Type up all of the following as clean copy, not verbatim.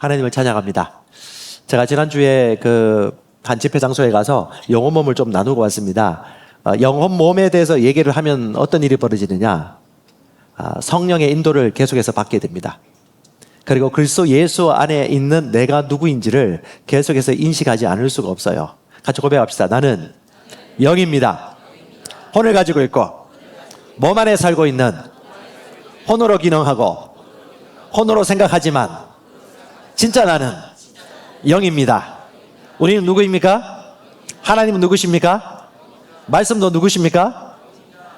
하나님을 찬양합니다. 제가 지난주에 한 집회 장소에 가서 영혼 몸을 좀 나누고 왔습니다. 영혼 몸에 대해서 얘기를 하면 어떤 일이 벌어지느냐? 성령의 인도를 계속해서 받게 됩니다. 그리고 그리스도 예수 안에 있는 내가 누구인지를 계속해서 인식하지 않을 수가 없어요. 같이 고백합시다. 나는 영입니다. 혼을 가지고 있고 몸 안에 살고 있는 혼으로 기능하고 혼으로 생각하지만 진짜 나는 영입니다. 우리는 누구입니까? 하나님은 누구십니까? 말씀도 누구십니까?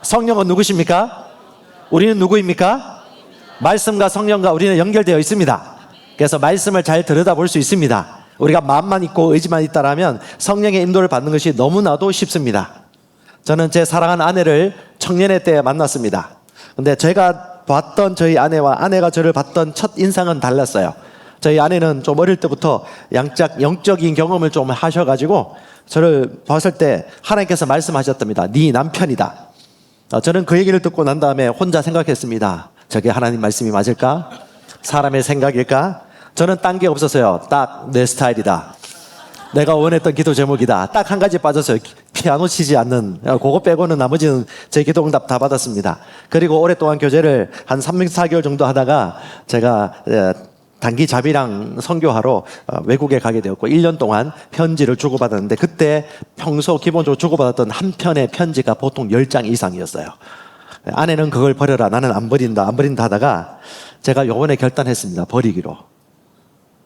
성령은 누구십니까? 우리는 누구입니까? 말씀과 성령과 우리는 연결되어 있습니다. 그래서 말씀을 잘 들여다볼 수 있습니다. 우리가 마음만 있고 의지만 있다라면 성령의 인도를 받는 것이 너무나도 쉽습니다. 저는 제 사랑하는 아내를 청년의 때에 만났습니다. 근데 제가 봤던 저희 아내와 아내가 저를 봤던 첫 인상은 달랐어요. 저희 아내는 좀 어릴 때부터 양적 영적인 경험을 좀 하셔가지고 저를 봤을 때 하나님께서 말씀하셨답니다. 네 남편이다. 저는 그 얘기를 듣고 난 다음에 혼자 생각했습니다. 저게 하나님 말씀이 맞을까? 사람의 생각일까? 저는 딴 게 없었어요. 딱 내 스타일이다. 내가 원했던 기도 제목이다. 딱 한 가지 빠졌어요. 피아노 치지 않는. 그거 빼고는 나머지는 제 기도 응답 다 받았습니다. 그리고 오랫동안 교제를 한 3, 4개월 정도 하다가 제가 단기 자비랑 선교하러 외국에 가게 되었고 1년 동안 편지를 주고받았는데 그때 평소 기본적으로 주고받았던 한 편의 편지가 보통 10장 이상이었어요. 아내는 그걸 버려라. 나는 안 버린다. 안 버린다 하다가 제가 요번에 결단했습니다. 버리기로.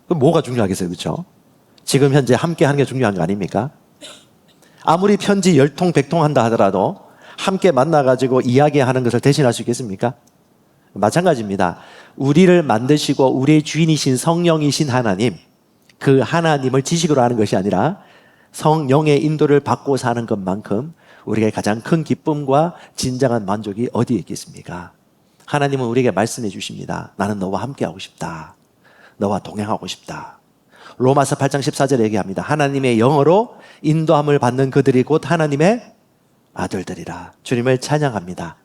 그럼 뭐가 중요하겠어요? 그렇죠? 지금 현재 함께 하는 게 중요한 거 아닙니까? 아무리 편지 10통 100통 한다 하더라도 함께 만나가지고 이야기하는 것을 대신할 수 있겠습니까? 마찬가지입니다. 우리를 만드시고 우리의 주인이신 성령이신 하나님, 그 하나님을 지식으로 아는 것이 아니라 성령의 인도를 받고 사는 것만큼 우리에게 가장 큰 기쁨과 진정한 만족이 어디에 있겠습니까? 하나님은 우리에게 말씀해 주십니다. 나는 너와 함께하고 싶다. 너와 동행하고 싶다. 로마서 8장 14절에 얘기합니다. 하나님의 영으로 인도함을 받는 그들이 곧 하나님의 아들들이라. 주님을 찬양합니다.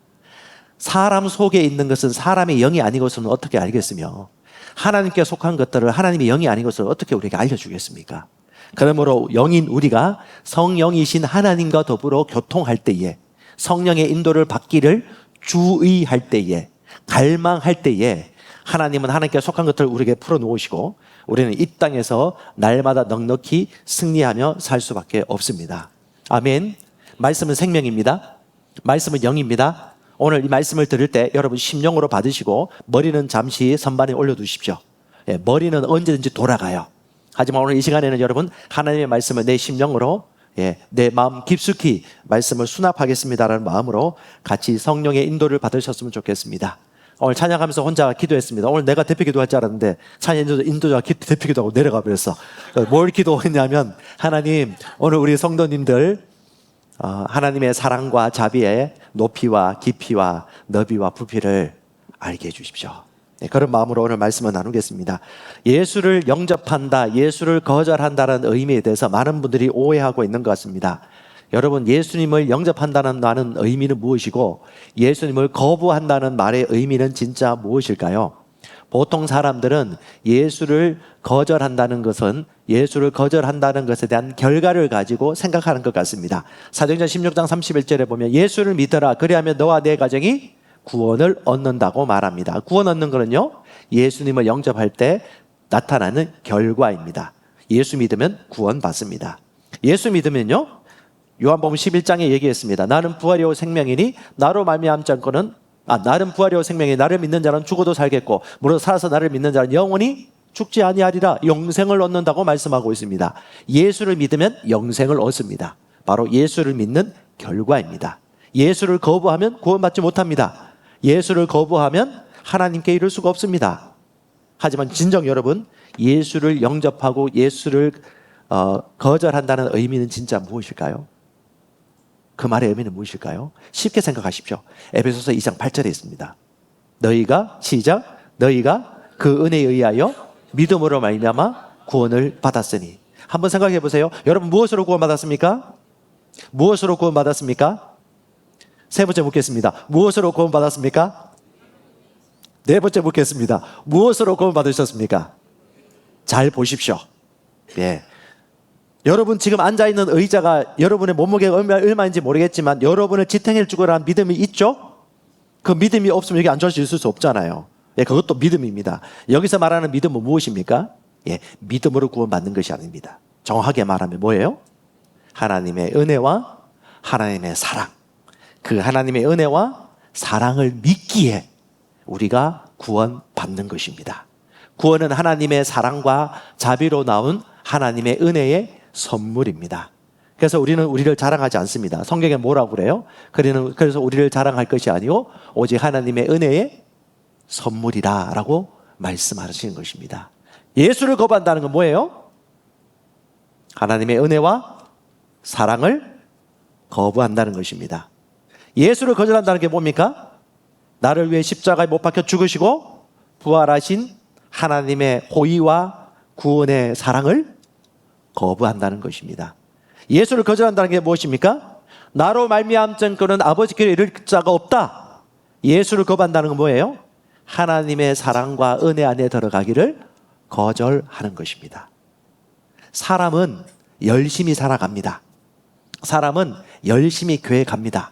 사람 속에 있는 것은 사람의 영이 아닌 것은 어떻게 알겠으며 하나님께 속한 것들을 하나님의 영이 아닌 것을 어떻게 우리에게 알려주겠습니까? 그러므로 영인 우리가 성령이신 하나님과 더불어 교통할 때에 성령의 인도를 받기를 주의할 때에 갈망할 때에 하나님은 하나님께 속한 것들을 우리에게 풀어놓으시고 우리는 이 땅에서 날마다 넉넉히 승리하며 살 수밖에 없습니다. 아멘. 말씀은 생명입니다. 말씀은 영입니다. 오늘 이 말씀을 들을 때 여러분 심령으로 받으시고 머리는 잠시 선반에 올려두십시오. 머리는 언제든지 돌아가요. 하지만 오늘 이 시간에는 여러분 하나님의 말씀을 내 심령으로 내 마음 깊숙이 말씀을 수납하겠습니다라는 마음으로 같이 성령의 인도를 받으셨으면 좋겠습니다. 오늘 찬양하면서 혼자 기도했습니다. 오늘 내가 대표 기도할 줄 알았는데 찬양 인도자가 대표 기도하고 내려가 버렸어. 뭘 기도했냐면 하나님 오늘 우리 성도님들 하나님의 사랑과 자비의 높이와 깊이와 너비와 부피를 알게 해주십시오. 그런 마음으로 오늘 말씀을 나누겠습니다. 예수를 영접한다, 예수를 거절한다는 의미에 대해서 많은 분들이 오해하고 있는 것 같습니다. 여러분 예수님을 영접한다는 말은 의미는 무엇이고 예수님을 거부한다는 말의 의미는 진짜 무엇일까요? 보통 사람들은 예수를 거절한다는 것은 예수를 거절한다는 것에 대한 결과를 가지고 생각하는 것 같습니다. 사도행전 16장 31절에 보면 예수를 믿어라 그리하면 너와 내 가정이 구원을 얻는다고 말합니다. 구원 얻는 것은요 예수님을 영접할 때 나타나는 결과입니다. 예수 믿으면 구원 받습니다. 예수 믿으면요 요한복음 11장에 얘기했습니다. 나는 부활이요 생명이니 나로 말미암지 않고는 나는 부활이요 생명이 나를 믿는 자는 죽어도 살겠고 무릇 살아서 나를 믿는 자는 영원히 죽지 아니하리라. 영생을 얻는다고 말씀하고 있습니다. 예수를 믿으면 영생을 얻습니다. 바로 예수를 믿는 결과입니다. 예수를 거부하면 구원받지 못합니다. 예수를 거부하면 하나님께 이를 수가 없습니다. 하지만 진정 여러분 예수를 영접하고 예수를 거절한다는 의미는 진짜 무엇일까요? 그 말의 의미는 무엇일까요? 쉽게 생각하십시오. 에베소서 2장 8절에 있습니다. 너희가 시작 너희가 그 은혜에 의하여 믿음으로 말미암아 구원을 받았으니. 한번 생각해 보세요. 여러분 무엇으로 구원받았습니까? 무엇으로 구원받았습니까? 세 번째 묻겠습니다. 무엇으로 구원받았습니까? 네 번째 묻겠습니다. 무엇으로 구원받으셨습니까? 잘 보십시오. 예. 여러분 지금 앉아있는 의자가 여러분의 몸무게가 얼마인지 모르겠지만 여러분을 지탱해 주거라는 믿음이 있죠? 그 믿음이 없으면 여기 앉아 있을 수 없잖아요. 예, 그것도 믿음입니다. 여기서 말하는 믿음은 무엇입니까? 예, 믿음으로 구원받는 것이 아닙니다. 정확하게 말하면 뭐예요? 하나님의 은혜와 하나님의 사랑. 그 하나님의 은혜와 사랑을 믿기에 우리가 구원받는 것입니다. 구원은 하나님의 사랑과 자비로 나온 하나님의 은혜의 선물입니다. 그래서 우리는 우리를 자랑하지 않습니다. 성경에 뭐라고 그래요? 그래서 우리를 자랑할 것이 아니요 오직 하나님의 은혜의 선물이라고 말씀하시는 것입니다. 예수를 거부한다는 건 뭐예요? 하나님의 은혜와 사랑을 거부한다는 것입니다. 예수를 거절한다는 게 뭡니까? 나를 위해 십자가에 못 박혀 죽으시고 부활하신 하나님의 호의와 구원의 사랑을 거부한다는 것입니다. 예수를 거절한다는 게 무엇입니까? 나로 말미암던 그는 아버지께로 이를 자가 없다. 예수를 거부한다는 건 뭐예요? 하나님의 사랑과 은혜 안에 들어가기를 거절하는 것입니다. 사람은 열심히 살아갑니다. 사람은 열심히 교회 갑니다.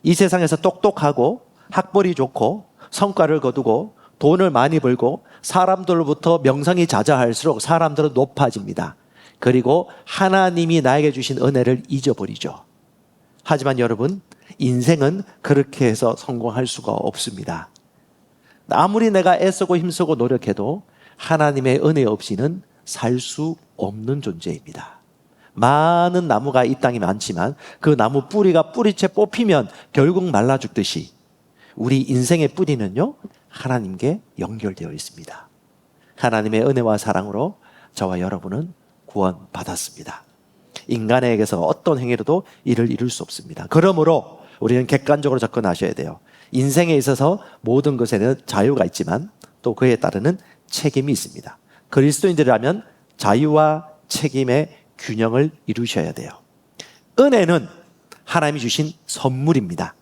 이 세상에서 똑똑하고 학벌이 좋고 성과를 거두고 돈을 많이 벌고 사람들로부터 명성이 자자할수록 사람들은 높아집니다. 그리고 하나님이 나에게 주신 은혜를 잊어버리죠. 하지만 여러분, 인생은 그렇게 해서 성공할 수가 없습니다. 아무리 내가 애쓰고 힘쓰고 노력해도 하나님의 은혜 없이는 살 수 없는 존재입니다. 많은 나무가 이 땅에 많지만 그 나무 뿌리가 뿌리채 뽑히면 결국 말라 죽듯이 우리 인생의 뿌리는요 하나님께 연결되어 있습니다. 하나님의 은혜와 사랑으로 저와 여러분은 구원받았습니다. 인간에게서 어떤 행위로도 이를 이룰 수 없습니다. 그러므로 우리는 객관적으로 접근하셔야 돼요. 인생에 있어서 모든 것에는 자유가 있지만 또 그에 따르는 책임이 있습니다. 그리스도인들이라면 자유와 책임의 균형을 이루셔야 돼요. 은혜는 하나님이 주신 선물입니다.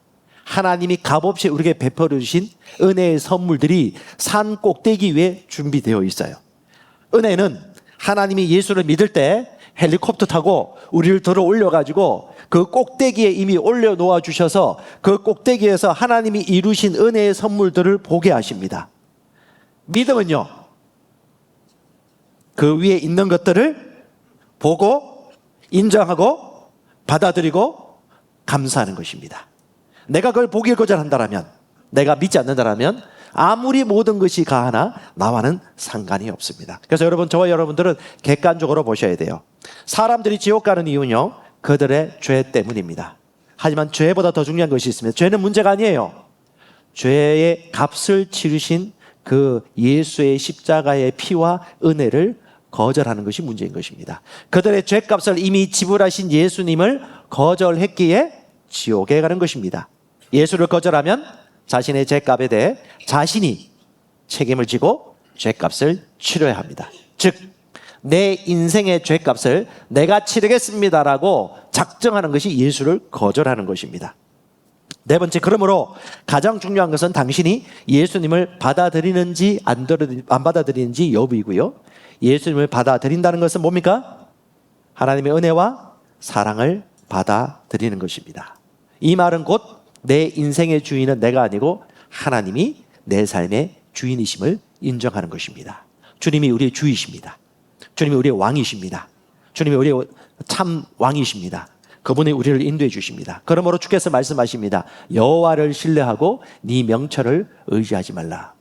하나님이 값없이 우리에게 베풀어 주신 은혜의 선물들이 산 꼭대기 위에 준비되어 있어요. 은혜는 하나님이 예수를 믿을 때 헬리콥터 타고 우리를 들어 올려가지고 그 꼭대기에 이미 올려놓아 주셔서 그 꼭대기에서 하나님이 이루신 은혜의 선물들을 보게 하십니다. 믿음은요, 그 위에 있는 것들을 보고 인정하고 받아들이고 감사하는 것입니다. 내가 그걸 보기를 거절한다면, 내가 믿지 않는다면 아무리 모든 것이 가하나 나와는 상관이 없습니다. 그래서 여러분, 저와 여러분들은 객관적으로 보셔야 돼요. 사람들이 지옥 가는 이유는요, 그들의 죄 때문입니다. 하지만 죄보다 더 중요한 것이 있습니다. 죄는 문제가 아니에요. 죄의 값을 치르신 그 예수의 십자가의 피와 은혜를 거절하는 것이 문제인 것입니다. 그들의 죄값을 이미 지불하신 예수님을 거절했기에 지옥에 가는 것입니다. 예수를 거절하면 자신의 죄값에 대해 자신이 책임을 지고 죄값을 치러야 합니다. 즉, 내 인생의 죄값을 내가 치르겠습니다라고 작정하는 것이 예수를 거절하는 것입니다. 네 번째, 그러므로 가장 중요한 것은 당신이 예수님을 받아들이는지 안 받아들이는지 여부이고요. 예수님을 받아들인다는 것은 뭡니까? 하나님의 은혜와 사랑을 받아들이는 것입니다. 이 말은 곧 내 인생의 주인은 내가 아니고 하나님이 내 삶의 주인이심을 인정하는 것입니다. 주님이 우리의 주이십니다. 주님이 우리의 왕이십니다. 주님이 우리의 참 왕이십니다. 그분이 우리를 인도해 주십니다. 그러므로 주께서 말씀하십니다. 여호와를 신뢰하고 네 명철을 의지하지 말라.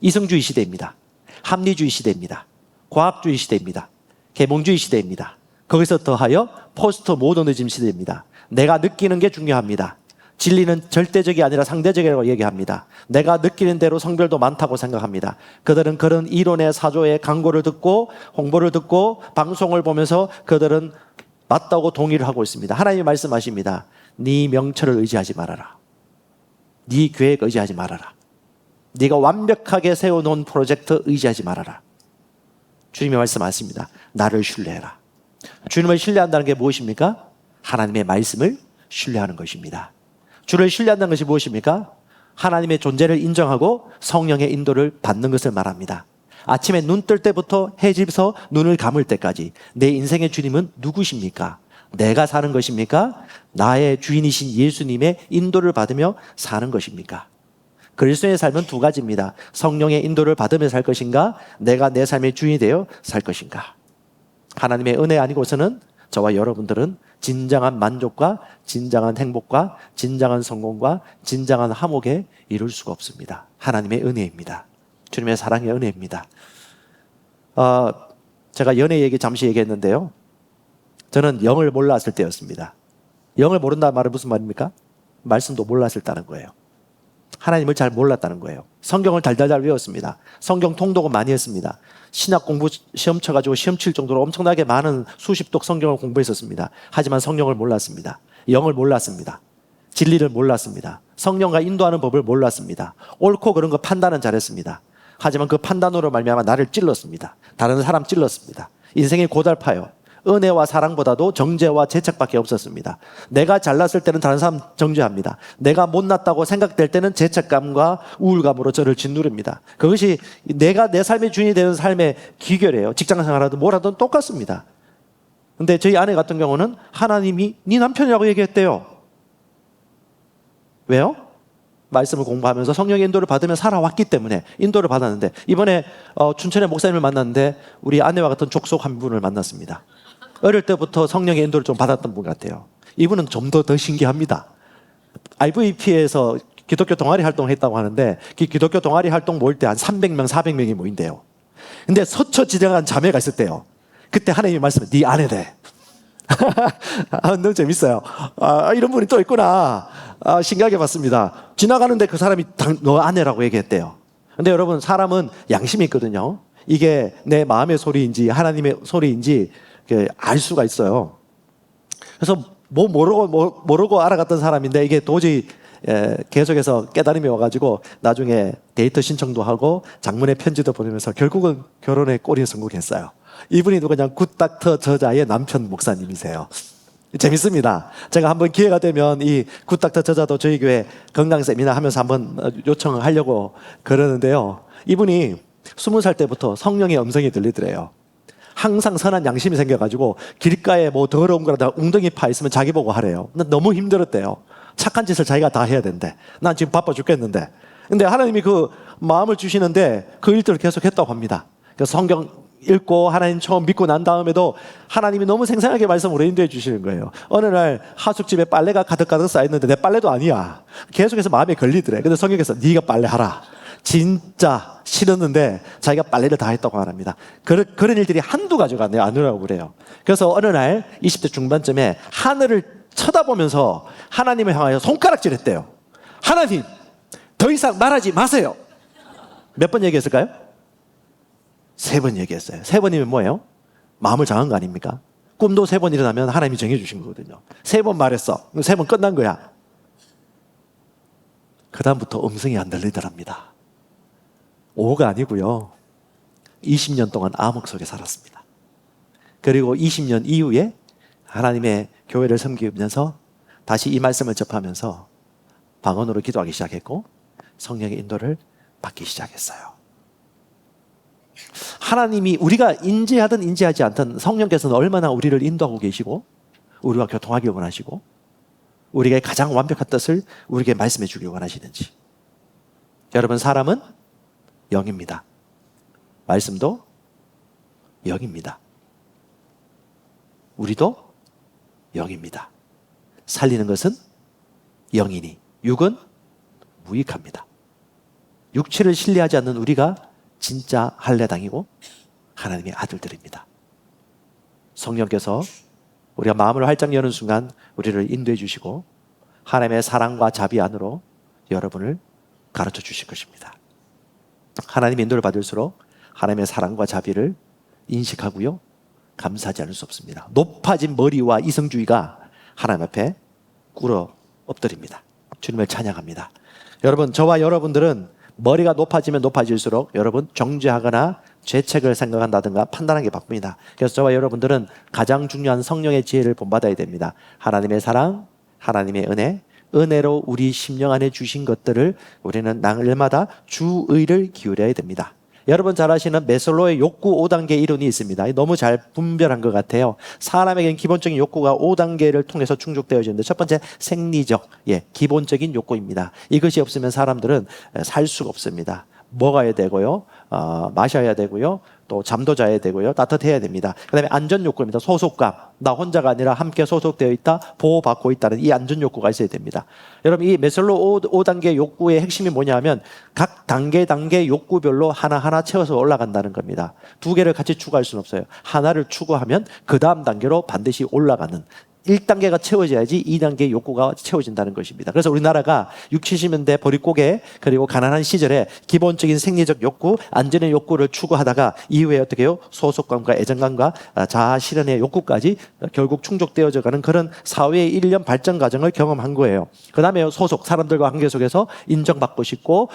이성주의 시대입니다. 합리주의 시대입니다. 과학주의 시대입니다. 계몽주의 시대입니다. 거기서 더하여 포스트 모더니즘 시대입니다. 내가 느끼는 게 중요합니다. 진리는 절대적이 아니라 상대적이라고 얘기합니다. 내가 느끼는 대로 성별도 많다고 생각합니다. 그들은 그런 이론의 사조의 광고를 듣고 홍보를 듣고 방송을 보면서 그들은 맞다고 동의를 하고 있습니다. 하나님이 말씀하십니다. 네 명철을 의지하지 말아라. 네 계획 의지하지 말아라. 네가 완벽하게 세워놓은 프로젝트 의지하지 말아라. 주님의 말씀하십니다. 나를 신뢰해라. 주님을 신뢰한다는 게 무엇입니까? 하나님의 말씀을 신뢰하는 것입니다. 주를 신뢰한다는 것이 무엇입니까? 하나님의 존재를 인정하고 성령의 인도를 받는 것을 말합니다. 아침에 눈 뜰 때부터 해 지면서 눈을 감을 때까지 내 인생의 주님은 누구십니까? 내가 사는 것입니까? 나의 주인이신 예수님의 인도를 받으며 사는 것입니까? 그리스도의 삶은 두 가지입니다. 성령의 인도를 받으며 살 것인가? 내가 내 삶의 주인이 되어 살 것인가? 하나님의 은혜 아니고서는 저와 여러분들은 진정한 만족과 진정한 행복과 진정한 성공과 진정한 화목에 이룰 수가 없습니다. 하나님의 은혜입니다. 주님의 사랑의 은혜입니다. 제가 연애 얘기 잠시 얘기했는데요. 저는 영을 몰랐을 때였습니다. 영을 모른다는 말은 무슨 말입니까? 말씀도 몰랐을 때는 거예요. 하나님을 잘 몰랐다는 거예요. 성경을 달달달 외웠습니다. 성경 통독을 많이 했습니다. 신학 공부 시험 쳐가지고 시험 칠 정도로 엄청나게 많은 수십 독 성경을 공부했었습니다. 하지만 성령을 몰랐습니다. 영을 몰랐습니다. 진리를 몰랐습니다. 성령과 인도하는 법을 몰랐습니다. 옳고 그른 거 판단은 잘했습니다. 하지만 그 판단으로 말미암아 나를 찔렀습니다. 다른 사람 찔렀습니다. 인생이 고달파요. 은혜와 사랑보다도 정죄와 죄책밖에 없었습니다. 내가 잘났을 때는 다른 사람 정죄합니다. 내가 못났다고 생각될 때는 죄책감과 우울감으로 저를 짓누릅니다. 그것이 내가 내 삶의 주인이 되는 삶의 기결이에요. 직장생활하든 뭘 하든 똑같습니다. 근데 저희 아내 같은 경우는 하나님이 네 남편이라고 얘기했대요. 왜요? 말씀을 공부하면서 성령의 인도를 받으며 살아왔기 때문에 인도를 받았는데, 이번에 춘천의 목사님을 만났는데 우리 아내와 같은 족속 한 분을 만났습니다. 어릴 때부터 성령의 인도를 좀 받았던 분 같아요. 이분은 좀 더 신기합니다. IVP에서 기독교 동아리 활동을 했다고 하는데, 그 기독교 동아리 활동 모일 때 한 300명, 400명이 모인대요. 근데 서처 지정한 자매가 있을 때요. 그때 하나님이 말씀해, 네 아내래. 너무 재밌어요. 이런 분이 또 있구나. 신기하게 봤습니다. 지나가는데 그 사람이 너 아내라고 얘기했대요. 근데 여러분, 사람은 양심이 있거든요. 이게 내 마음의 소리인지 하나님의 소리인지 알 수가 있어요. 그래서 모르고 알아갔던 사람인데 이게 도저히 계속해서 깨달음이 와가지고 나중에 데이트 신청도 하고 장문의 편지도 보내면서 결국은 결혼에 꼬리에 성공했어요. 이분이 그냥 굿닥터 저자의 남편 목사님이세요. 재밌습니다. 제가 한번 기회가 되면 이 굿닥터 저자도 저희 교회 건강 세미나 하면서 한번 요청하려고 그러는데요. 이분이 20살 때부터 성령의 음성이 들리더래요. 항상 선한 양심이 생겨가지고 길가에 뭐 더러운 거라다 웅덩이 파 있으면 자기 보고 하래요. 너무 힘들었대요. 착한 짓을 자기가 다 해야 된대. 난 지금 바빠 죽겠는데. 근데 하나님이 그 마음을 주시는데 그 일들을 계속 했다고 합니다. 그래서 성경 읽고 하나님 처음 믿고 난 다음에도 하나님이 너무 생생하게 말씀으로 인도해 주시는 거예요. 어느 날 하숙집에 빨래가 가득가득 쌓였는데 내 빨래도 아니야. 계속해서 마음에 걸리더래. 근데 성경에서 네가 빨래하라. 진짜 싫었는데 자기가 빨래를 다 했다고 말합니다. 그런 일들이 한두 가지가 아니라고 그래요. 그래서 어느 날 20대 중반쯤에 하늘을 쳐다보면서 하나님을 향하여 손가락질 했대요. 하나님, 더 이상 말하지 마세요. 몇 번 얘기했을까요? 3번 얘기했어요. 3번이면 뭐예요? 마음을 정한 거 아닙니까? 꿈도 3번 일어나면 하나님이 정해주신 거거든요. 3번 말했어. 3번 끝난 거야. 그 다음부터 음성이 안 들리더랍니다. 5가 아니고요. 20년 동안 암흑 속에 살았습니다. 그리고 20년 이후에 하나님의 교회를 섬기면서 다시 이 말씀을 접하면서 방언으로 기도하기 시작했고 성령의 인도를 받기 시작했어요. 하나님이 우리가 인지하든 인지하지 않든 성령께서는 얼마나 우리를 인도하고 계시고 우리와 교통하기 원하시고 우리가 가장 완벽한 뜻을 우리에게 말씀해 주길 원하시는지. 여러분, 사람은 영입니다. 말씀도 영입니다. 우리도 영입니다. 살리는 것은 영이니 육은 무익합니다. 육체를 신뢰하지 않는 우리가 진짜 할례당이고 하나님의 아들들입니다. 성령께서 우리가 마음을 활짝 여는 순간 우리를 인도해 주시고 하나님의 사랑과 자비 안으로 여러분을 가르쳐 주실 것입니다. 하나님의 인도를 받을수록 하나님의 사랑과 자비를 인식하고요, 감사하지 않을 수 없습니다. 높아진 머리와 이성주의가 하나님 앞에 꿇어 엎드립니다. 주님을 찬양합니다. 여러분, 저와 여러분들은 머리가 높아지면 높아질수록 여러분 정죄하거나 죄책을 생각한다든가 판단하는 게 바쁩니다. 그래서 저와 여러분들은 가장 중요한 성령의 지혜를 본받아야 됩니다. 하나님의 사랑, 하나님의 은혜, 은혜로 우리 심령 안에 주신 것들을 우리는 날마다 주의를 기울여야 됩니다. 여러분 잘 아시는 메슬로의 욕구 5단계 이론이 있습니다. 너무 잘 분별한 것 같아요. 사람에게는 기본적인 욕구가 5단계를 통해서 충족되어지는데 첫 번째 생리적, 기본적인 욕구입니다. 이것이 없으면 사람들은 살 수가 없습니다. 먹어야 되고요, 마셔야 되고요, 또 잠도 자야 되고요, 따뜻해야 됩니다. 그 다음에 안전 욕구입니다. 소속감, 나 혼자가 아니라 함께 소속되어 있다, 보호받고 있다는 이 안전 욕구가 있어야 됩니다. 여러분 이 메슬로우 5단계 욕구의 핵심이 뭐냐면 각 단계 욕구별로 하나하나 채워서 올라간다는 겁니다. 두 개를 같이 추구할 수는 없어요. 하나를 추구하면 그 다음 단계로 반드시 올라가는, 1단계가 채워져야지 2단계 욕구가 채워진다는 것입니다. 그래서 우리나라가 60, 70년대 보릿고개 그리고 가난한 시절에 기본적인 생리적 욕구, 안전의 욕구를 추구하다가 이후에 어떻게 해요? 소속감과 애정감과 자아 실현의 욕구까지 결국 충족되어져 가는 그런 사회의 일련 발전 과정을 경험한 거예요. 그 다음에 소속, 사람들과 관계 속에서 인정받고 싶고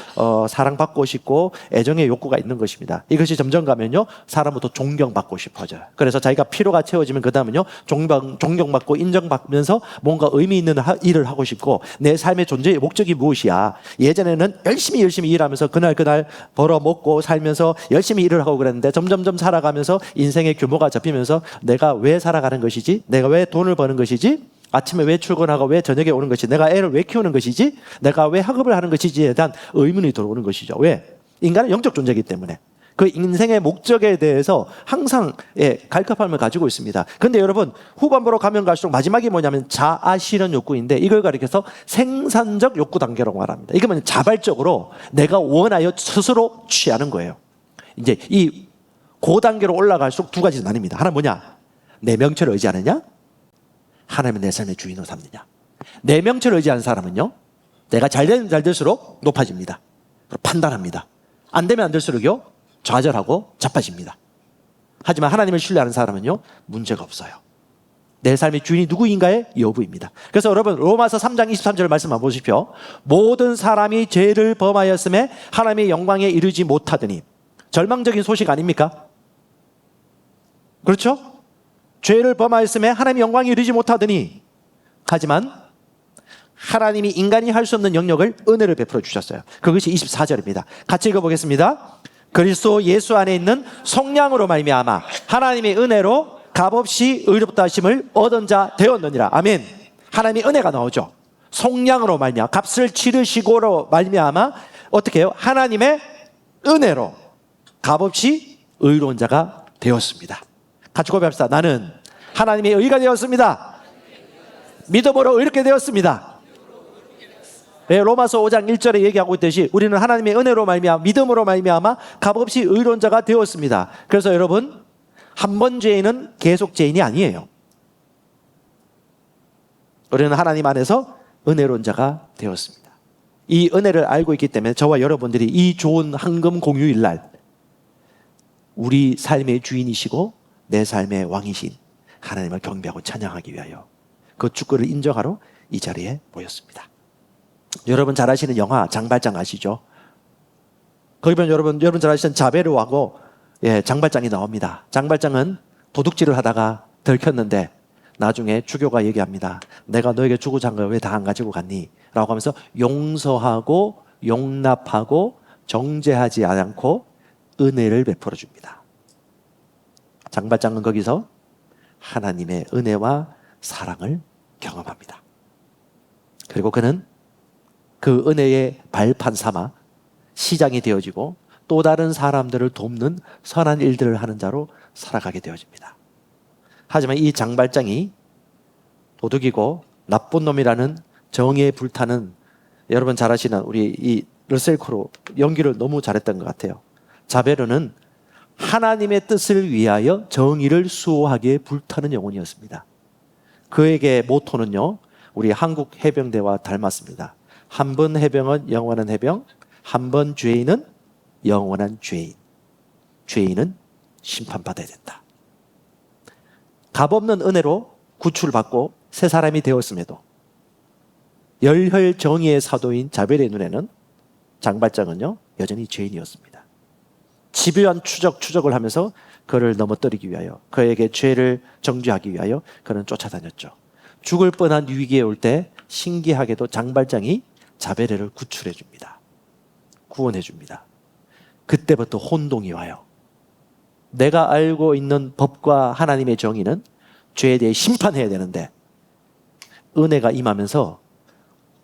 사랑받고 싶고 애정의 욕구가 있는 것입니다. 이것이 점점 가면요, 사람부터 존경받고 싶어져요. 그래서 자기가 필요가 채워지면 그 다음은요, 존경받고 인정받으면서 뭔가 의미 있는 일을 하고 싶고, 내 삶의 존재의 목적이 무엇이야. 예전에는 열심히 일하면서 그날 벌어먹고 살면서 열심히 일을 하고 그랬는데 점점점 살아가면서 인생의 규모가 잡히면서 내가 왜 살아가는 것이지, 내가 왜 돈을 버는 것이지, 아침에 왜 출근하고 왜 저녁에 오는 것이지, 내가 애를 왜 키우는 것이지, 내가 왜 학업을 하는 것이지에 대한 의문이 들어오는 것이죠. 왜? 인간은 영적 존재이기 때문에 그 인생의 목적에 대해서 항상 갈급함을 가지고 있습니다. 그런데 여러분, 후반부로 가면 갈수록 마지막이 뭐냐면 자아 실현 욕구인데, 이걸 가리켜서 생산적 욕구 단계라고 말합니다. 이거는 자발적으로 내가 원하여 스스로 취하는 거예요. 이제 이 고단계로 올라갈수록 두 가지 나뉩니다. 하나 뭐냐? 내 명철을 의지하느냐? 하나님은 내 삶의 주인으로 삼느냐? 내 명철을 의지하는 사람은요, 내가 잘 되면 잘 될수록 높아집니다. 판단합니다. 안 되면 안 될수록요, 좌절하고 자빠집니다. 하지만 하나님을 신뢰하는 사람은요, 문제가 없어요. 내 삶의 주인이 누구인가의 여부입니다. 그래서 여러분 로마서 3장 23절 말씀 한번 보십시오. 모든 사람이 죄를 범하였음에 하나님의 영광에 이르지 못하더니. 절망적인 소식 아닙니까? 그렇죠? 죄를 범하였음에 하나님의 영광에 이르지 못하더니, 하지만 하나님이 인간이 할 수 없는 영역을 은혜를 베풀어 주셨어요. 그것이 24절입니다. 같이 읽어보겠습니다. 그리스도 예수 안에 있는 성량으로 말미암아 하나님의 은혜로 값없이 의롭다 하심을 얻은 자 되었느니라. 아멘. 하나님의 은혜가 나오죠. 성량으로 말미암아, 값을 치르시고로 말미암아 어떻게 해요? 하나님의 은혜로 값없이 의로운 자가 되었습니다. 같이 고백합시다. 나는 하나님의 의가 되었습니다. 믿음으로 의롭게 되었습니다. 로마서 5장 1절에 얘기하고 있듯이 우리는 하나님의 은혜로 말미암아, 믿음으로 말미암아 값없이 의로운 자가 되었습니다. 그래서 여러분, 한 번 죄인은 계속 죄인이 아니에요. 우리는 하나님 안에서 은혜로운 자가 되었습니다. 이 은혜를 알고 있기 때문에 저와 여러분들이 이 좋은 황금 공휴일 날, 우리 삶의 주인이시고 내 삶의 왕이신 하나님을 경배하고 찬양하기 위하여 그 축구를 인정하러 이 자리에 모였습니다. 여러분 잘 아시는 영화 장발장 아시죠? 거기 보면 여러분 잘 아시는 자베르하고 장발장이 나옵니다. 장발장은 도둑질을 하다가 들켰는데 나중에 주교가 얘기합니다. 내가 너에게 주고자 한 걸 왜 다 안 가지고 갔니? 라고 하면서 용서하고 용납하고 정죄하지 않고 은혜를 베풀어 줍니다. 장발장은 거기서 하나님의 은혜와 사랑을 경험합니다. 그리고 그는 그 은혜의 발판 삼아 시장이 되어지고 또 다른 사람들을 돕는 선한 일들을 하는 자로 살아가게 되어집니다. 하지만 이 장발장이 도둑이고 나쁜 놈이라는 정의에 불타는, 여러분 잘 아시는 우리 이 러셀 크로우 연기를 너무 잘했던 것 같아요. 자베르는 하나님의 뜻을 위하여 정의를 수호하기에 불타는 영혼이었습니다. 그에게 모토는요, 우리 한국 해병대와 닮았습니다. 한 번 해병은 영원한 해병, 한 번 죄인은 영원한 죄인. 죄인은 심판받아야 된다. 값없는 은혜로 구출받고 새 사람이 되었음에도 열혈 정의의 사도인 자벨의 눈에는 장발장은요, 여전히 죄인이었습니다. 집요한 추적을 하면서 그를 넘어뜨리기 위하여, 그에게 죄를 정죄하기 위하여 그는 쫓아다녔죠. 죽을 뻔한 위기에 올 때 신기하게도 장발장이 자베레를 구출해 줍니다. 구원해 줍니다. 그때부터 혼동이 와요. 내가 알고 있는 법과 하나님의 정의는 죄에 대해 심판해야 되는데 은혜가 임하면서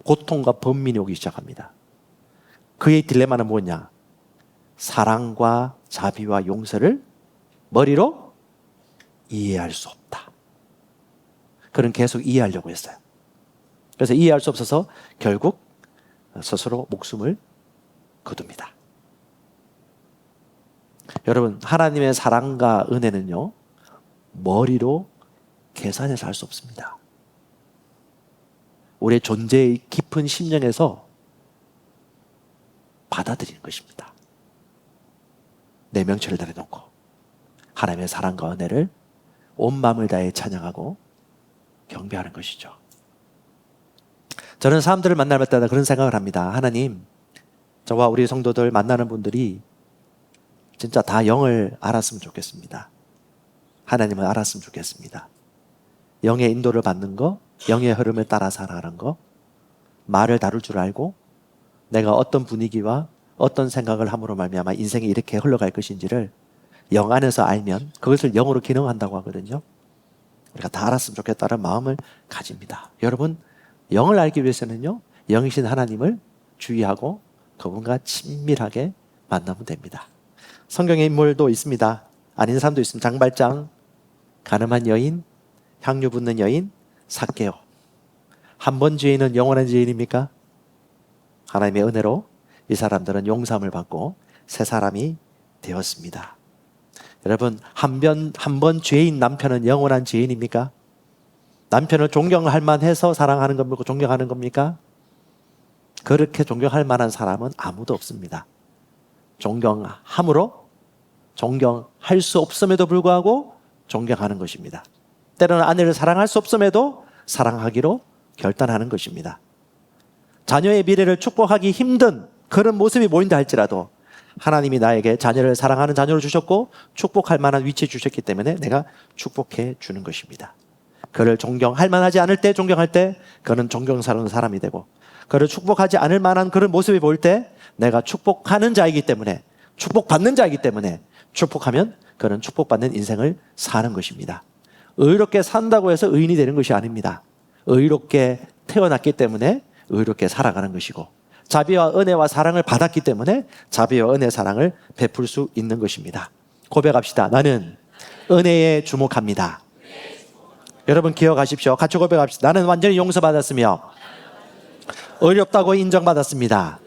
고통과 번민이 오기 시작합니다. 그의 딜레마는 뭐냐? 사랑과 자비와 용서를 머리로 이해할 수 없다. 그는 계속 이해하려고 했어요. 그래서 이해할 수 없어서 결국 스스로 목숨을 거둡니다. 여러분, 하나님의 사랑과 은혜는요, 머리로 계산해서 할 수 없습니다. 우리의 존재의 깊은 심령에서 받아들이는 것입니다. 내 명체를 내려놓고 하나님의 사랑과 은혜를 온 마음을 다해 찬양하고 경배하는 것이죠. 저는 사람들을 만날 때마다 그런 생각을 합니다. 하나님, 저와 우리 성도들 만나는 분들이 진짜 다 영을 알았으면 좋겠습니다. 하나님을 알았으면 좋겠습니다. 영의 인도를 받는 거, 영의 흐름을 따라 살아가는 거, 말을 다룰 줄 알고 내가 어떤 분위기와 어떤 생각을 함으로 말미암아 인생이 이렇게 흘러갈 것인지를 영 안에서 알면 그것을 영으로 기능한다고 하거든요. 우리가 다 알았으면 좋겠다는 마음을 가집니다. 여러분, 영을 알기 위해서는요, 영이신 하나님을 주의하고 그분과 친밀하게 만나면 됩니다. 성경의 인물도 있습니다. 아닌 사람도 있습니다. 장발장, 가늠한 여인, 향유 붓는 여인, 삭개오. 한 번 죄인은 영원한 죄인입니까? 하나님의 은혜로 이 사람들은 용서함을 받고 새 사람이 되었습니다. 여러분, 한 번 죄인 남편은 영원한 죄인입니까? 남편을 존경할 만해서 사랑하는 겁니까? 존경하는 겁니까? 그렇게 존경할 만한 사람은 아무도 없습니다. 존경함으로 존경할 수 없음에도 불구하고 존경하는 것입니다. 때로는 아내를 사랑할 수 없음에도 사랑하기로 결단하는 것입니다. 자녀의 미래를 축복하기 힘든 그런 모습이 보인다 할지라도 하나님이 나에게 자녀를 사랑하는 자녀를 주셨고 축복할 만한 위치에 주셨기 때문에 내가 축복해 주는 것입니다. 그를 존경할 만하지 않을 때, 존경할 때 그는 존경스러운 사람이 되고, 그를 축복하지 않을 만한 그런 모습이 보일 때 내가 축복하는 자이기 때문에, 축복받는 자이기 때문에 축복하면 그는 축복받는 인생을 사는 것입니다. 의롭게 산다고 해서 의인이 되는 것이 아닙니다. 의롭게 태어났기 때문에 의롭게 살아가는 것이고, 자비와 은혜와 사랑을 받았기 때문에 자비와 은혜, 사랑을 베풀 수 있는 것입니다. 고백합시다. 나는 은혜에 주목합니다. 여러분 기억하십시오. 같이 고백합시다. 나는 완전히 용서받았으며 의롭다고 인정받았습니다.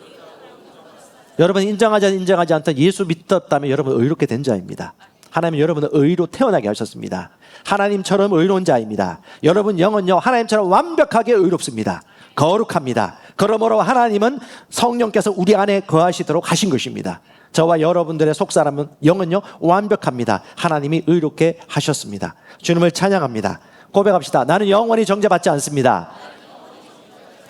여러분 인정하지 않던 예수 믿었다면 여러분 의롭게 된 자입니다. 하나님은 여러분을 의로 태어나게 하셨습니다. 하나님처럼 의로운 자입니다. 여러분 영은요, 하나님처럼 완벽하게 의롭습니다. 거룩합니다. 그러므로 하나님은 성령께서 우리 안에 거하시도록 하신 것입니다. 저와 여러분들의 속사람은 영은요 완벽합니다. 하나님이 의롭게 하셨습니다. 주님을 찬양합니다. 고백합시다. 나는 영원히 정죄받지 않습니다.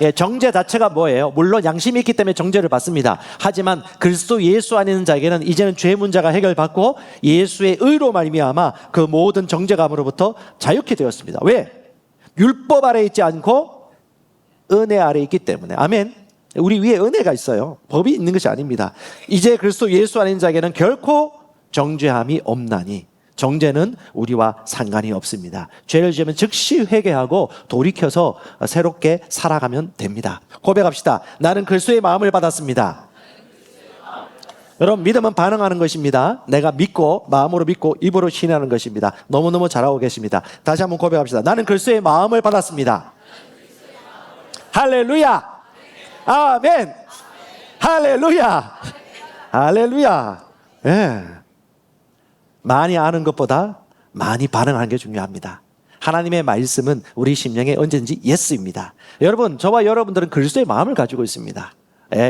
예, 정죄 자체가 뭐예요? 물론 양심이 있기 때문에 정죄를 받습니다. 하지만 그리스도 예수 안에 있는 자에게는 이제는 죄 문제가 해결받고 예수의 의로 말미암아 그 모든 정죄감으로부터 자유케 되었습니다. 왜? 율법 아래 있지 않고 은혜 아래 있기 때문에. 아멘. 우리 위에 은혜가 있어요. 법이 있는 것이 아닙니다. 이제 그리스도 예수 안에 있는 자에게는 결코 정죄함이 없나니, 정죄는 우리와 상관이 없습니다. 죄를 지으면 즉시 회개하고 돌이켜서 새롭게 살아가면 됩니다. 고백합시다. 나는 그리스도의 마음을 받았습니다. 여러분 믿음은 반응하는 것입니다. 내가 믿고 마음으로 믿고 입으로 신뢰하는 것입니다. 너무너무 잘하고 계십니다. 다시 한번 고백합시다. 나는 그리스도의 마음을 받았습니다. 할렐루야. 아멘. 할렐루야. 할렐루야. 예. 많이 아는 것보다 많이 반응하는 게 중요합니다. 하나님의 말씀은 우리 심령에 언제든지 예스입니다. 여러분, 저와 여러분들은 그리스도의 마음을 가지고 있습니다.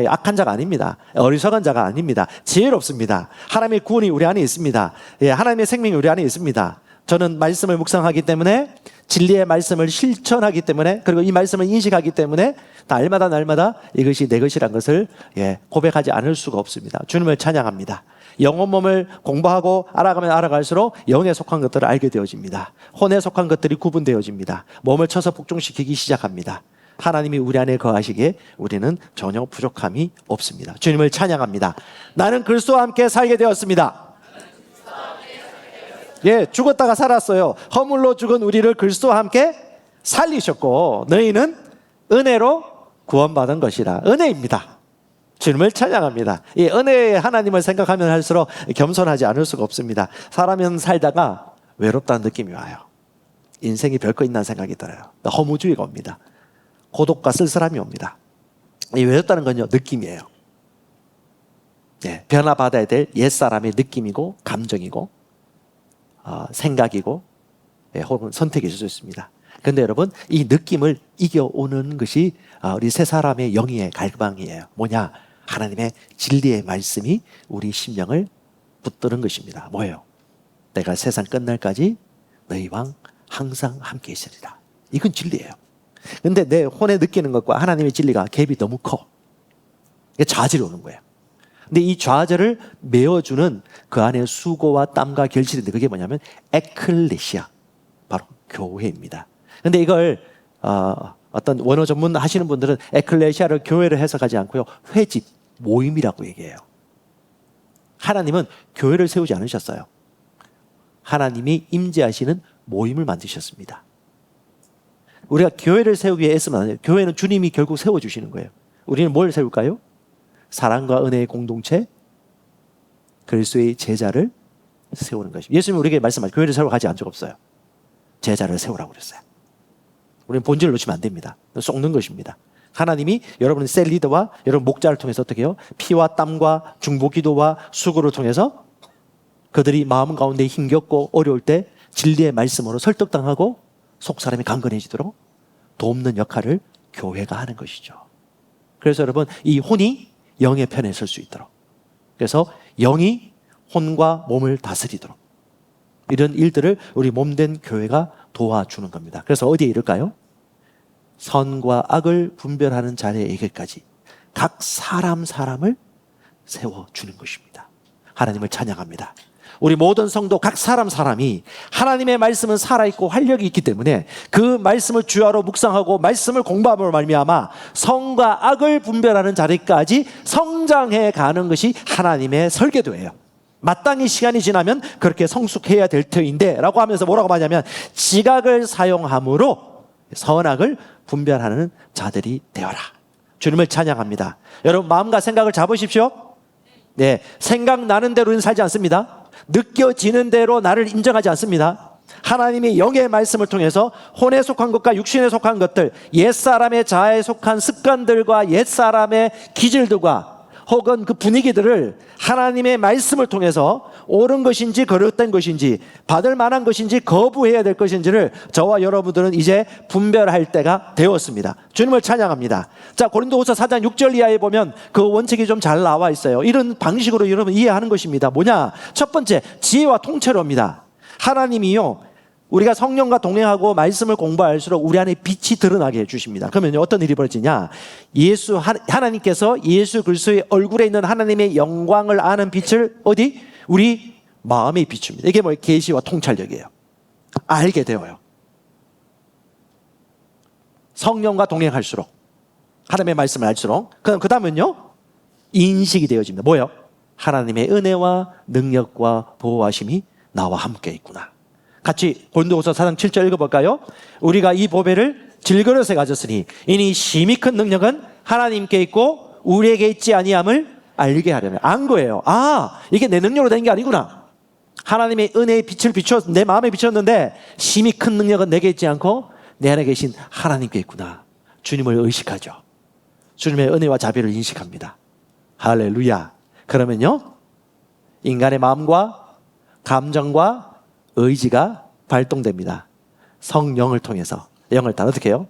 악한 자가 아닙니다. 어리석은 자가 아닙니다. 지혜롭습니다. 하나님의 구원이 우리 안에 있습니다. 하나님의 생명이 우리 안에 있습니다. 저는 말씀을 묵상하기 때문에, 진리의 말씀을 실천하기 때문에, 그리고 이 말씀을 인식하기 때문에 날마다 이것이 내 것이란 것을 고백하지 않을 수가 없습니다. 주님을 찬양합니다. 영혼 몸을 공부하고 알아가면 알아갈수록 영에 속한 것들을 알게 되어집니다. 혼에 속한 것들이 구분되어집니다. 몸을 쳐서 복종시키기 시작합니다. 하나님이 우리 안에 거하시기에 우리는 전혀 부족함이 없습니다. 주님을 찬양합니다. 나는 그리스도와 함께 살게 되었습니다. 예, 죽었다가 살았어요. 허물로 죽은 우리를 그리스도와 함께 살리셨고 너희는 은혜로 구원받은 것이라. 은혜입니다. 주님을 찬양합니다. 이 은혜의 하나님을 생각하면 할수록 겸손하지 않을 수가 없습니다. 사람은 살다가 외롭다는 느낌이 와요. 인생이 별거 있나 생각이 들어요. 허무주의가 옵니다. 고독과 쓸쓸함이 옵니다. 이 외롭다는 건요, 느낌이에요. 예, 변화받아야 될 옛사람의 느낌이고 감정이고 생각이고 혹은 선택일 수 있습니다. 그런데 여러분, 이 느낌을 이겨오는 것이 우리 세 사람의 영의 갈망이에요. 뭐냐? 하나님의 진리의 말씀이 우리 심령을 붙드는 것입니다. 뭐예요? 내가 세상 끝날까지 너희와 항상 함께 있으리라. 이건 진리예요. 그런데 내 혼에 느끼는 것과 하나님의 진리가 갭이 너무 커. 이게 좌절이 오는 거예요. 근데 이 좌절을 메워주는 그 안에 수고와 땀과 결실인데 그게 뭐냐면 에클레시아, 바로 교회입니다. 근데 이걸 어떤 원어 전문 하시는 분들은 에클레시아를 교회를 해석하지 않고요, 회집, 모임이라고 얘기해요. 하나님은 교회를 세우지 않으셨어요. 하나님이 임재하시는 모임을 만드셨습니다. 우리가 교회를 세우기 위해 애쓰면 안 돼요. 교회는 주님이 결국 세워주시는 거예요. 우리는 뭘 세울까요? 사랑과 은혜의 공동체, 그리스도의 제자를 세우는 것입니다. 예수님이 우리에게 말씀하신 교회를 세우러 가지 않은 적 없어요. 제자를 세우라고 그랬어요. 우리는 본질을 놓치면 안 됩니다. 썩는 것입니다. 하나님이 여러분 셀 리더와 여러분 목자를 통해서 어떻게 해요? 피와 땀과 중보기도와 수고를 통해서 그들이 마음 가운데 힘겹고 어려울 때 진리의 말씀으로 설득당하고 속사람이 강건해지도록 돕는 역할을 교회가 하는 것이죠. 그래서 여러분, 이 혼이 영의 편에 설 수 있도록, 그래서 영이 혼과 몸을 다스리도록, 이런 일들을 우리 몸된 교회가 도와주는 겁니다. 그래서 어디에 이를까요? 선과 악을 분별하는 자리에 이르기까지 각 사람을 세워주는 것입니다. 하나님을 찬양합니다. 우리 모든 성도 각 사람이 하나님의 말씀은 살아있고 활력이 있기 때문에 그 말씀을 주야로 묵상하고 말씀을 공부함으로 말미암아 선과 악을 분별하는 자리까지 성장해 가는 것이 하나님의 설계도예요. 마땅히 시간이 지나면 그렇게 성숙해야 될 터인데 라고 하면서 뭐라고 하냐면 지각을 사용함으로 선악을 분별하는 자들이 되어라. 주님을 찬양합니다. 여러분, 마음과 생각을 잡으십시오. 네, 생각나는 대로는 살지 않습니다. 느껴지는 대로 나를 인정하지 않습니다. 하나님의 영의 말씀을 통해서 혼에 속한 것과 육신에 속한 것들, 옛사람의 자아에 속한 습관들과 옛사람의 기질들과 혹은 그 분위기들을 하나님의 말씀을 통해서 옳은 것인지 거룩된 것인지 받을 만한 것인지 거부해야 될 것인지를 저와 여러분들은 이제 분별할 때가 되었습니다. 주님을 찬양합니다. 자, 고린도후서 4장 6절 이하에 보면 그 원칙이 좀 잘 나와 있어요. 이런 방식으로 여러분 이해하는 것입니다. 뭐냐? 첫 번째, 지혜와 통찰로입니다. 하나님이요, 우리가 성령과 동행하고 말씀을 공부할수록 우리 안에 빛이 드러나게 해주십니다. 그러면 어떤 일이 벌어지냐? 하나님께서 예수 그리스도의 얼굴에 있는 하나님의 영광을 아는 빛을 어디? 우리 마음에 비춥니다. 이게 뭐예요? 계시와 통찰력이에요. 알게 되어요. 성령과 동행할수록, 하나님의 말씀을 알수록, 그 다음은요, 인식이 되어집니다. 뭐예요? 하나님의 은혜와 능력과 보호하심이 나와 함께 있구나. 같이 고린도후서 4장 7절 읽어볼까요? 우리가 이 보배를 질그릇에 가졌으니 이니 심히 큰 능력은 하나님께 있고 우리에게 있지 아니함을 알게 하려면. 안 거예요. 아, 이게 내 능력으로 된 게 아니구나. 하나님의 은혜의 빛을 비추어 내 마음에 비췄는데 심히 큰 능력은 내게 있지 않고 내 안에 계신 하나님께 있구나. 주님을 의식하죠. 주님의 은혜와 자비를 인식합니다. 할렐루야. 그러면요, 인간의 마음과 감정과 의지가 발동됩니다. 성령을 통해서. 영을 따라 어떻게 해요?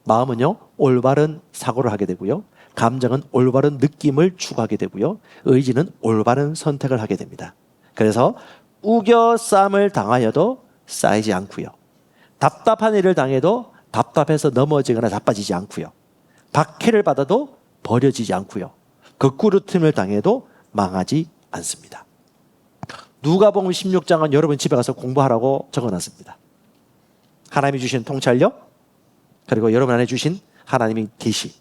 마음은요, 올바른 사고를 하게 되고요, 감정은 올바른 느낌을 추구하게 되고요, 의지는 올바른 선택을 하게 됩니다. 그래서 우겨쌈을 당하여도 쌓이지 않고요, 답답한 일을 당해도 답답해서 넘어지거나 자빠지지 않고요, 박해를 받아도 버려지지 않고요, 거꾸로짐을 당해도 망하지 않습니다. 누가복음 16장은 여러분 집에 가서 공부하라고 적어놨습니다. 하나님이 주신 통찰력, 그리고 여러분 안에 주신 하나님이 계시.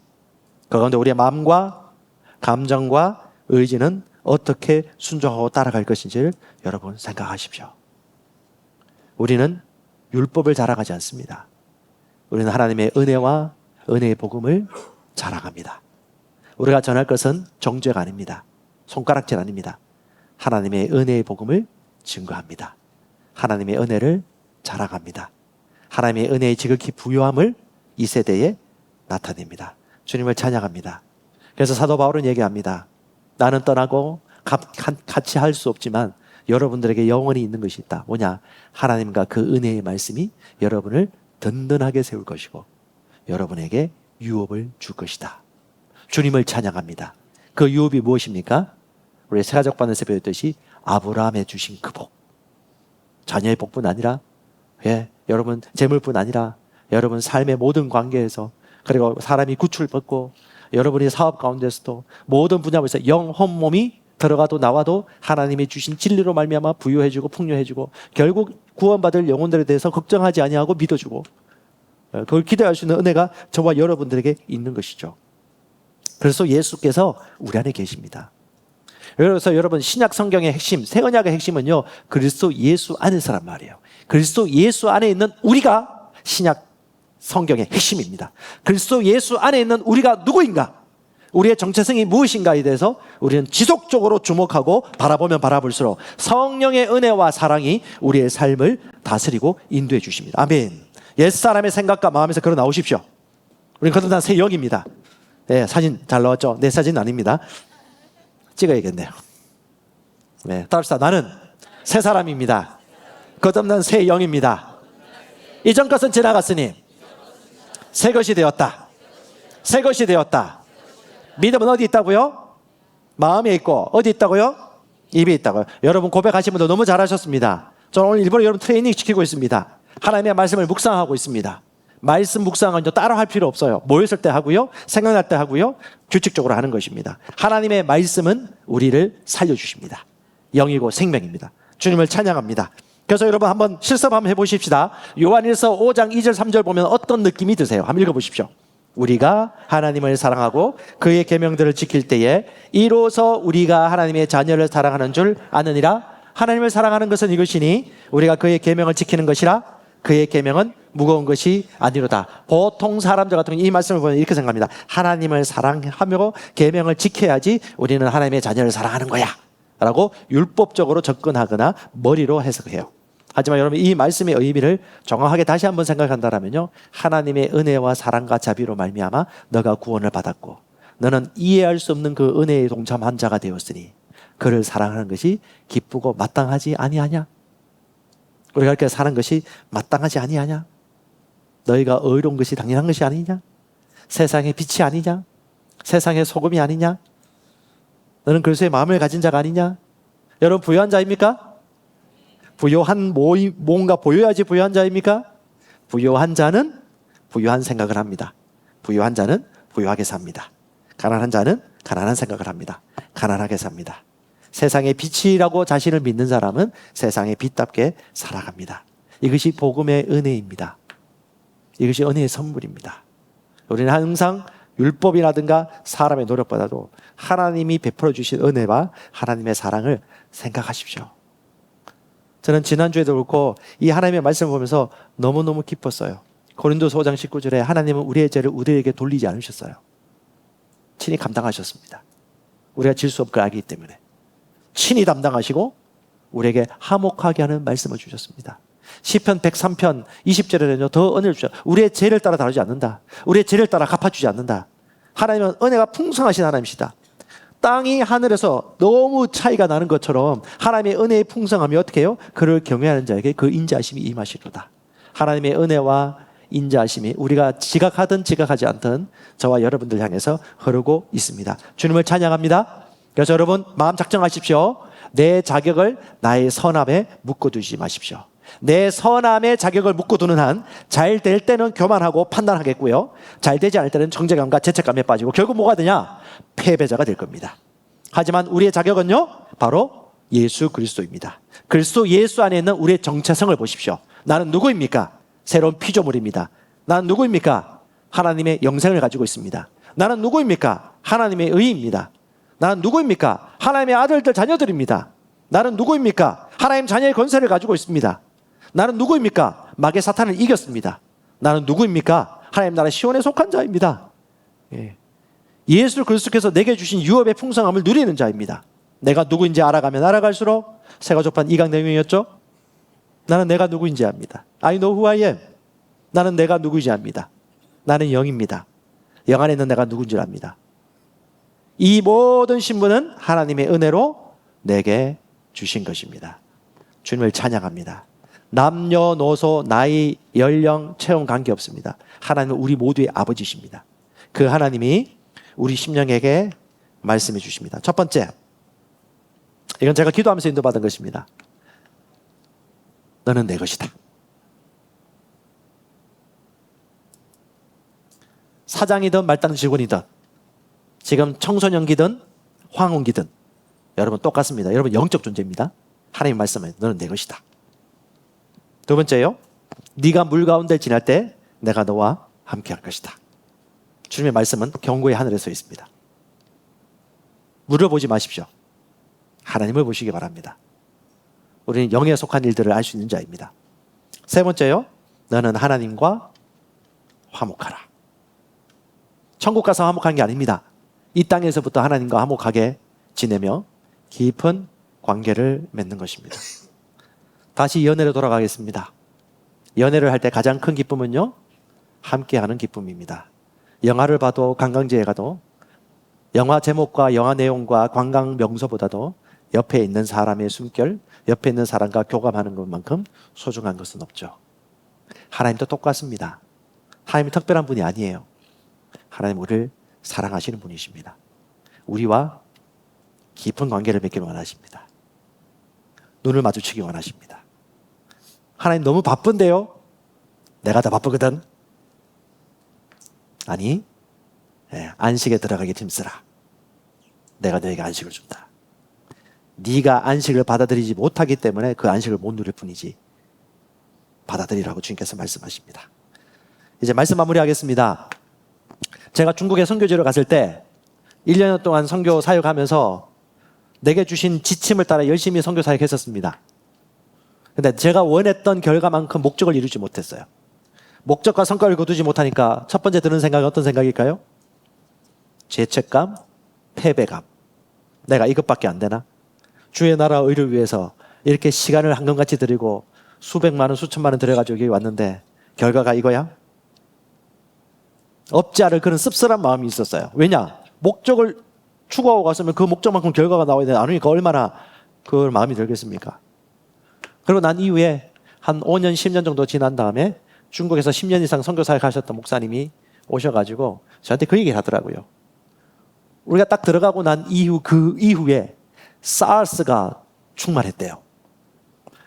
그 가운데 우리의 마음과 감정과 의지는 어떻게 순종하고 따라갈 것인지를 여러분 생각하십시오. 우리는 율법을 자랑하지 않습니다. 우리는 하나님의 은혜와 은혜의 복음을 자랑합니다. 우리가 전할 것은 정죄가 아닙니다. 손가락질 아닙니다. 하나님의 은혜의 복음을 증거합니다. 하나님의 은혜를 자랑합니다. 하나님의 은혜의 지극히 부요함을 이 세대에 나타냅니다. 주님을 찬양합니다. 그래서 사도 바울은 얘기합니다. 나는 떠나고 같이 할 수 없지만 여러분들에게 영원히 있는 것이 있다. 뭐냐? 하나님과 그 은혜의 말씀이 여러분을 든든하게 세울 것이고 여러분에게 유업을 줄 것이다. 주님을 찬양합니다. 그 유업이 무엇입니까? 우리 세가족 반에서 배웠듯이 아브라함에 주신 그 복. 자녀의 복뿐 아니라 여러분 재물뿐 아니라 여러분 삶의 모든 관계에서 그리고 사람이 구출받고 여러분의 사업 가운데서도 모든 분야에서 영혼 몸이 들어가도 나와도 하나님이 주신 진리로 말미암아 부유해지고 풍요해지고 결국 구원받을 영혼들에 대해서 걱정하지 아니하고 믿어주고 그걸 기대할 수 있는 은혜가 저와 여러분들에게 있는 것이죠. 그래서 예수께서 우리 안에 계십니다. 그래서 여러분 신약 성경의 핵심, 새 언약의 핵심은요 그리스도 예수 안에서란 말이에요. 그리스도 예수 안에 있는 우리가 신약 성경의 핵심입니다. 그리스도 예수 안에 있는 우리가 누구인가? 우리의 정체성이 무엇인가에 대해서 우리는 지속적으로 주목하고 바라보면 바라볼수록 성령의 은혜와 사랑이 우리의 삶을 다스리고 인도해 주십니다. 아멘. 옛사람의 생각과 마음에서 걸어 나오십시오. 우리는 거듭난 새 영입니다. 네, 사진 잘 나왔죠? 내 사진 아닙니다. 찍어야겠네요. 네, 따라합시다. 나는 새 사람입니다. 거듭난 새 영입니다. 이전 것은 지나갔으니 새 것이 되었다. 새 것이 되었다. 믿음은 어디 있다고요? 마음에 있고 어디 있다고요? 입에 있다고요. 여러분 고백하신 분들 너무 잘하셨습니다. 저는 오늘 일부러 여러분 트레이닝 시키고 있습니다. 하나님의 말씀을 묵상하고 있습니다. 말씀 묵상은 따로 할 필요 없어요. 모였을 때 하고요. 생각날 때 하고요. 규칙적으로 하는 것입니다. 하나님의 말씀은 우리를 살려주십니다. 영이고 생명입니다. 주님을 찬양합니다. 그래서 여러분 한번 실습 한번 해보십시다. 요한일서 5장 2절 3절 보면 어떤 느낌이 드세요? 한번 읽어보십시오. 우리가 하나님을 사랑하고 그의 계명들을 지킬 때에 이로써 우리가 하나님의 자녀를 사랑하는 줄 아느니라. 하나님을 사랑하는 것은 이것이니 우리가 그의 계명을 지키는 것이라. 그의 계명은 무거운 것이 아니로다. 보통 사람들 같은 경우 이 말씀을 보면 이렇게 생각합니다. 하나님을 사랑하며 계명을 지켜야지 우리는 하나님의 자녀를 사랑하는 거야 라고 율법적으로 접근하거나 머리로 해석해요. 하지만 여러분 이 말씀의 의미를 정확하게 다시 한번 생각한다면요, 하나님의 은혜와 사랑과 자비로 말미암아 너가 구원을 받았고 너는 이해할 수 없는 그 은혜에 동참한 자가 되었으니 그를 사랑하는 것이 기쁘고 마땅하지 아니하냐? 우리가 이렇게 사는 것이 마땅하지 아니하냐? 너희가 의로운 것이 당연한 것이 아니냐? 세상의 빛이 아니냐? 세상의 소금이 아니냐? 너는 그리스도의 마음을 가진 자가 아니냐? 여러분 부유한 자입니까? 부유한 뭔가 보여야지 부유한 자입니까? 부유한 자는 부유한 생각을 합니다. 부유한 자는 부유하게 삽니다. 가난한 자는 가난한 생각을 합니다. 가난하게 삽니다. 세상의 빛이라고 자신을 믿는 사람은 세상의 빛답게 살아갑니다. 이것이 복음의 은혜입니다. 이것이 은혜의 선물입니다. 우리는 항상 율법이라든가 사람의 노력보다도 하나님이 베풀어 주신 은혜와 하나님의 사랑을 생각하십시오. 저는 지난주에도 그렇고 이 하나님의 말씀을 보면서 너무너무 기뻤어요. 고린도서 5장 19절에 하나님은 우리의 죄를 우리에게 돌리지 않으셨어요. 친히 감당하셨습니다. 우리가 질 수 없게 알기 때문에 친히 담당하시고 우리에게 화목하게 하는 말씀을 주셨습니다. 시편 103편 20절에는요 더 은혜를 주셔. 우리의 죄를 따라 다루지 않는다. 우리의 죄를 따라 갚아주지 않는다. 하나님은 은혜가 풍성하신 하나님이시다. 땅이 하늘에서 너무 차이가 나는 것처럼 하나님의 은혜의 풍성함이 어떻게 해요? 그를 경외하는 자에게 그 인자하심이 임하시로다. 하나님의 은혜와 인자하심이 우리가 지각하든 지각하지 않든 저와 여러분들 향해서 흐르고 있습니다. 주님을 찬양합니다. 그래서 여러분 마음 작정하십시오. 내 자격을 나의 선함에 묶어두지 마십시오. 내 선함의 자격을 묶어두는 한 잘 될 때는 교만하고 판단하겠고요, 잘 되지 않을 때는 정죄감과 죄책감에 빠지고 결국 뭐가 되냐? 패배자가 될 겁니다. 하지만 우리의 자격은요 바로 예수 그리스도입니다. 그리스도 예수 안에 있는 우리의 정체성을 보십시오. 나는 누구입니까? 새로운 피조물입니다. 나는 누구입니까? 하나님의 영생을 가지고 있습니다. 나는 누구입니까? 하나님의 의입니다. 나는 누구입니까? 하나님의 아들들 자녀들입니다. 나는 누구입니까? 하나님 자녀의 권세를 가지고 있습니다. 나는 누구입니까? 마귀 사탄을 이겼습니다. 나는 누구입니까? 하나님 나라 시온에 속한 자입니다. 예수 그리스도께서 내게 주신 유업의 풍성함을 누리는 자입니다. 내가 누구인지 알아가면 알아갈수록 새가 좁한 이강 내용이었죠. 나는 내가 누구인지 압니다. I know who I am. 나는 내가 누구인지 압니다. 나는 영입니다. 영 안에 있는 내가 누군지 압니다. 이 모든 신분은 하나님의 은혜로 내게 주신 것입니다. 주님을 찬양합니다. 남녀노소, 나이, 연령, 체형 관계없습니다. 하나님은 우리 모두의 아버지십니다. 그 하나님이 우리 심령에게 말씀해 주십니다. 첫 번째, 이건 제가 기도하면서 인도받은 것입니다. 너는 내 것이다. 사장이든 말단 직원이든 지금 청소년기든 황혼기든 여러분 똑같습니다. 여러분 영적 존재입니다. 하나님 말씀해 너는 내 것이다. 두 번째요. 네가 물 가운데 지날 때 내가 너와 함께 할 것이다. 주님의 말씀은 경고의 하늘에 서 있습니다. 물을 보지 마십시오. 하나님을 보시기 바랍니다. 우리는 영에 속한 일들을 알 수 있는 자입니다. 세 번째요. 너는 하나님과 화목하라. 천국 가서 화목한 게 아닙니다. 이 땅에서부터 하나님과 화목하게 지내며 깊은 관계를 맺는 것입니다. 다시 연애로 돌아가겠습니다. 연애를 할 때 가장 큰 기쁨은요, 함께하는 기쁨입니다. 영화를 봐도 관광지에 가도 영화 제목과 영화 내용과 관광 명소보다도 옆에 있는 사람의 숨결, 옆에 있는 사람과 교감하는 것만큼 소중한 것은 없죠. 하나님도 똑같습니다. 하나님이 특별한 분이 아니에요. 하나님 우리를 사랑하시는 분이십니다. 우리와 깊은 관계를 맺기 원하십니다. 눈을 마주치기 원하십니다. 하나님 너무 바쁜데요? 내가 더 바쁘거든. 아니, 안식에 들어가게 힘쓰라. 내가 너에게 안식을 준다. 네가 안식을 받아들이지 못하기 때문에 그 안식을 못 누릴 뿐이지 받아들이라고 주님께서 말씀하십니다. 이제 말씀 마무리하겠습니다. 제가 중국에 선교지로 갔을 때 1년 동안 선교 사역하면서 내게 주신 지침을 따라 열심히 선교 사역했었습니다. 근데 제가 원했던 결과만큼 목적을 이루지 못했어요. 목적과 성과를 거두지 못하니까 첫 번째 드는 생각이 어떤 생각일까요? 죄책감, 패배감. 내가 이것밖에 안 되나? 주의 나라 의를 위해서 이렇게 시간을 한금같이 들이고 수백만 원, 수천만 원 들여가지고 여기 왔는데 결과가 이거야? 없지 않을 그런 씁쓸한 마음이 있었어요. 왜냐? 목적을 추구하고 갔으면 그 목적만큼 결과가 나와야 되는 않으니까 얼마나 그 마음이 들겠습니까? 그리고 난 이후에 한 5년, 10년 정도 지난 다음에 중국에서 10년 이상 선교사역 하셨던 목사님이 오셔가지고 저한테 그 얘기를 하더라고요. 우리가 딱 들어가고 난 이후, 그 이후에 사스가 충만했대요.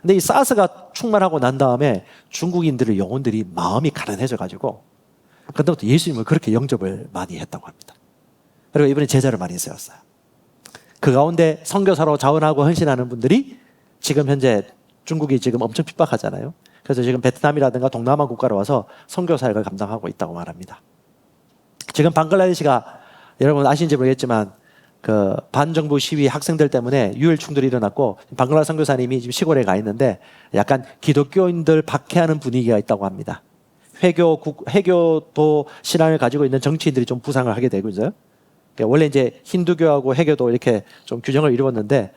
근데 이 사스가 충만하고 난 다음에 중국인들의 영혼들이 마음이 가난해져가지고 그때부터 예수님을 그렇게 영접을 많이 했다고 합니다. 그리고 이번에 제자를 많이 세웠어요. 그 가운데 선교사로 자원하고 헌신하는 분들이 지금 현재 중국이 지금 엄청 핍박하잖아요. 그래서 지금 베트남이라든가 동남아 국가로 와서 선교 사역을 감당하고 있다고 말합니다. 지금 방글라데시가 여러분 아시는지 모르겠지만 그 반정부 시위 학생들 때문에 유혈 충돌이 일어났고 방글라 선교사님이 지금 시골에 가 있는데 약간 기독교인들 박해하는 분위기가 있다고 합니다. 해교도 신앙을 가지고 있는 정치인들이 좀 부상을 하게 되고 있어요. 원래 이제 힌두교하고 해교도 이렇게 좀 규정을 이루었는데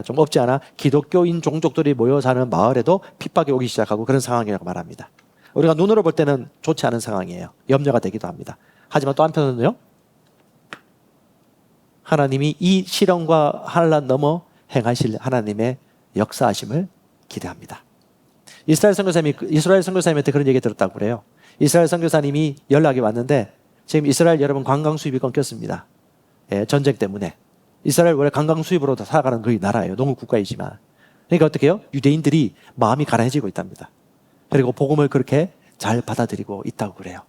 좀 없지 않아 기독교인 종족들이 모여 사는 마을에도 핍박이 오기 시작하고 그런 상황이라고 말합니다. 우리가 눈으로 볼 때는 좋지 않은 상황이에요. 염려가 되기도 합니다. 하지만 또 한편으로는요, 하나님이 이 시련과 환난 넘어 행하실 하나님의 역사하심을 기대합니다. 이스라엘 선교사님한테 그런 얘기 들었다고 그래요. 이스라엘 선교사님이 연락이 왔는데 지금 이스라엘 여러분 관광 수입이 끊겼습니다. 전쟁 때문에. 이스라엘 원래 관광 수입으로 살아가는 그 나라예요. 농업 국가이지만. 그러니까 어떻게 해요? 유대인들이 마음이 가라해지고 있답니다. 그리고 복음을 그렇게 잘 받아들이고 있다고 그래요.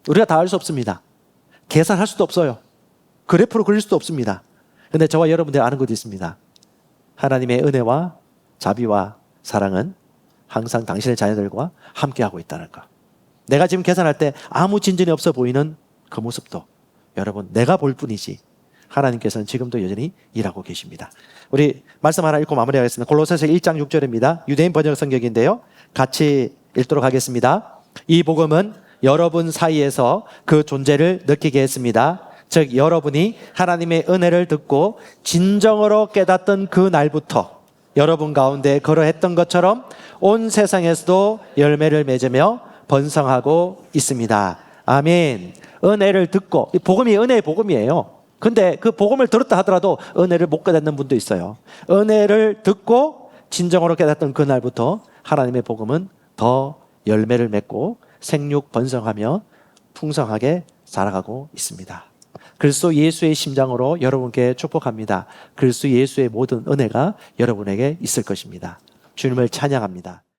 우리가 다 알 수 없습니다. 계산할 수도 없어요. 그래프로 그릴 수도 없습니다. 그런데 저와 여러분들이 아는 것도 있습니다. 하나님의 은혜와 자비와 사랑은 항상 당신의 자녀들과 함께하고 있다는 것. 내가 지금 계산할 때 아무 진전이 없어 보이는 그 모습도 여러분 내가 볼 뿐이지 하나님께서는 지금도 여전히 일하고 계십니다. 우리 말씀 하나 읽고 마무리하겠습니다. 골로새서 1장 6절입니다. 유대인 번역 성경인데요. 같이 읽도록 하겠습니다. 이 복음은 여러분 사이에서 그 존재를 느끼게 했습니다. 즉 여러분이 하나님의 은혜를 듣고 진정으로 깨닫던 그 날부터 여러분 가운데 그러했던 것처럼 온 세상에서도 열매를 맺으며 번성하고 있습니다. 아멘. 은혜를 듣고, 이 복음이 은혜의 복음이에요. 근데 그 복음을 들었다 하더라도 은혜를 못 깨닫는 분도 있어요. 은혜를 듣고 진정으로 깨닫던 그날부터 하나님의 복음은 더 열매를 맺고 생육 번성하며 풍성하게 자라가고 있습니다. 그리스도 예수의 심장으로 여러분께 축복합니다. 그리스도 예수의 모든 은혜가 여러분에게 있을 것입니다. 주님을 찬양합니다.